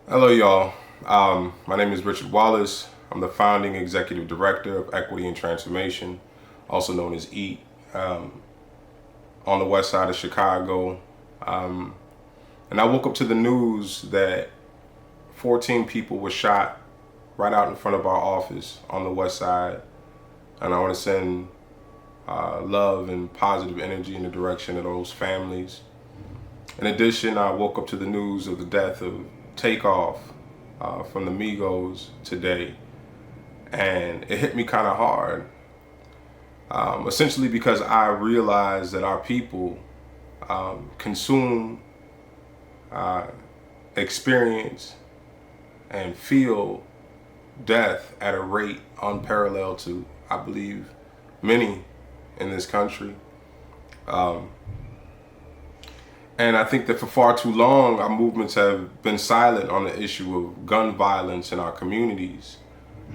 Hello, y'all. My name is Richard Wallace. I'm the founding executive director of Equity and Transformation, also known as EAT, on the west side of Chicago. Um, and I woke up to the news that 14 people were shot right out in front of our office on the west side. And I want to send love and positive energy in the direction of those families. In addition, I woke up to the news of the death of Takeoff from the Migos today, and it hit me kind of hard. Essentially, because I realized that our people consume, uh, experience, and feel death at a rate unparalleled to, I believe, many in this country. Um, And I think that for far too long, our movements have been silent on the issue of gun violence in our communities.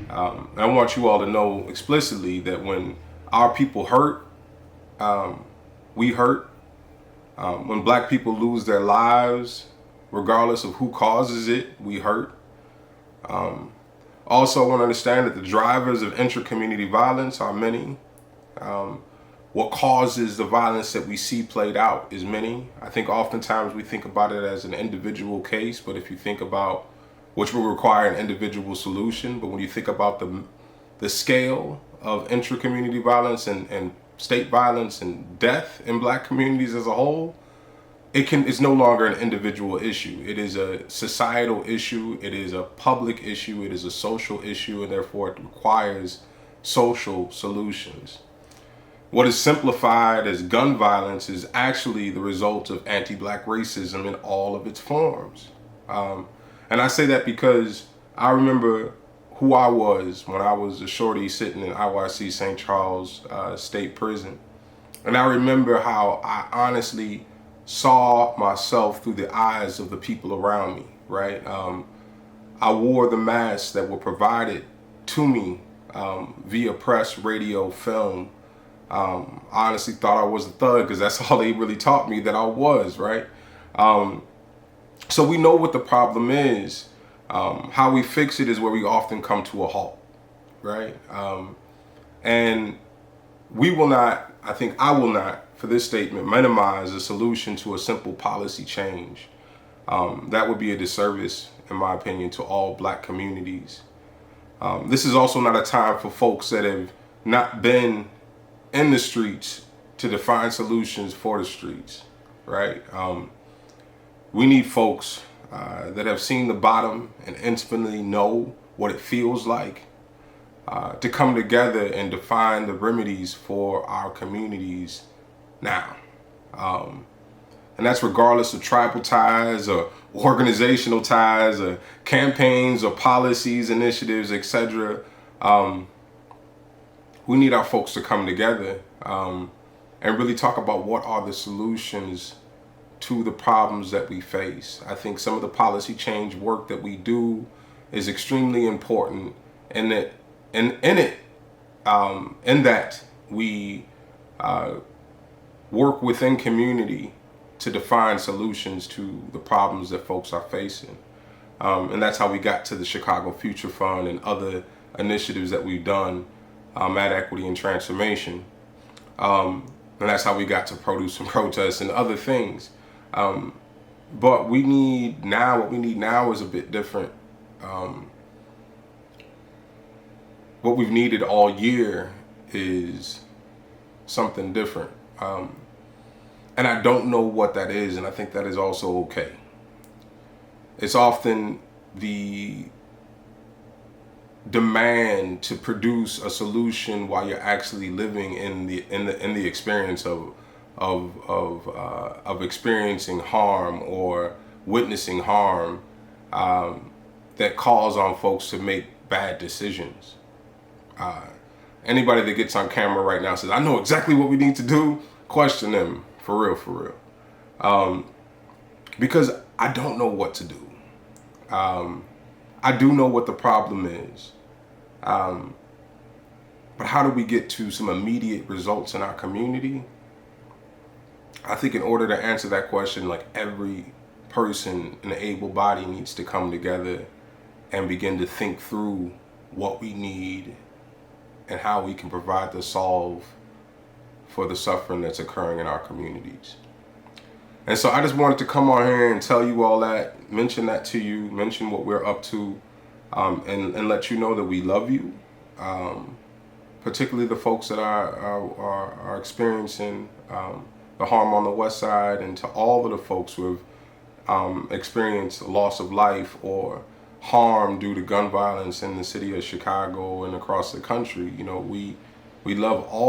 And I want you all to know explicitly that when our people hurt, um, we hurt. When black people lose their lives, regardless of who causes it, we hurt. Um, Also, I want to understand that the drivers of intra-community violence are many. Um, what causes the violence that we see played out is many. I think oftentimes we think about it as an individual case, but if you think about which will require an individual solution, but when you think about the scale of intra-community violence and state violence and death in black communities as a whole, it's no longer an individual issue. It is a societal issue, it is a public issue, it is a social issue, and therefore it requires social solutions. What is simplified as gun violence is actually the result of anti-black racism in all of its forms. Um, and I say that because I remember who I was when I was a shorty sitting in IYC St. Charles State Prison. And I remember how I honestly saw myself through the eyes of the people around me, right? I wore the masks that were provided to me via press, radio, film. I honestly thought I was a thug because that's all they really taught me that I was, right? Um, so we know what the problem is. How we fix it is where we often come to a halt, right? And we will not, I think I will not, for this statement, minimize the solution to a simple policy change. That would be a disservice, in my opinion, to all black communities. This is also not a time for folks that have not been in the streets to define solutions for the streets, right? We need folks that have seen the bottom and intimately know what it feels like to come together and define the remedies for our communities now. And that's regardless of tribal ties or organizational ties or campaigns or policies, initiatives, etc. We need our folks to come together and really talk about what are the solutions to the problems that we face. I think some of the policy change work that we do is extremely important, and that in that we work within community to define solutions to the problems that folks are facing. And that's how we got to the Chicago Future Fund and other initiatives that we've done at Equity and Transformation. And that's how we got to Produce and Protest and other things. But what we need now is a bit different. What we've needed all year is something different. And I don't know what that is, and I think that is also okay. It's often the demand to produce a solution while you're actually living in the experience of experiencing harm or witnessing harm that calls on folks to make bad decisions. Anybody that gets on camera right now says, "I know exactly what we need to do," question them for real, for real. Because I don't know what to do. I do know what the problem is. But how do we get to some immediate results in our community? I think in order to answer that question, like every person, an able body, needs to come together and begin to think through what we need and how we can provide the solve for the suffering that's occurring in our communities. And so I just wanted to come on here and tell you all that, mention that to you, mention what we're up to, and let you know that we love you, particularly the folks that are experiencing the harm on the West Side, and to all of the folks who have experienced loss of life or harm due to gun violence in the city of Chicago and across the country. You know, we love all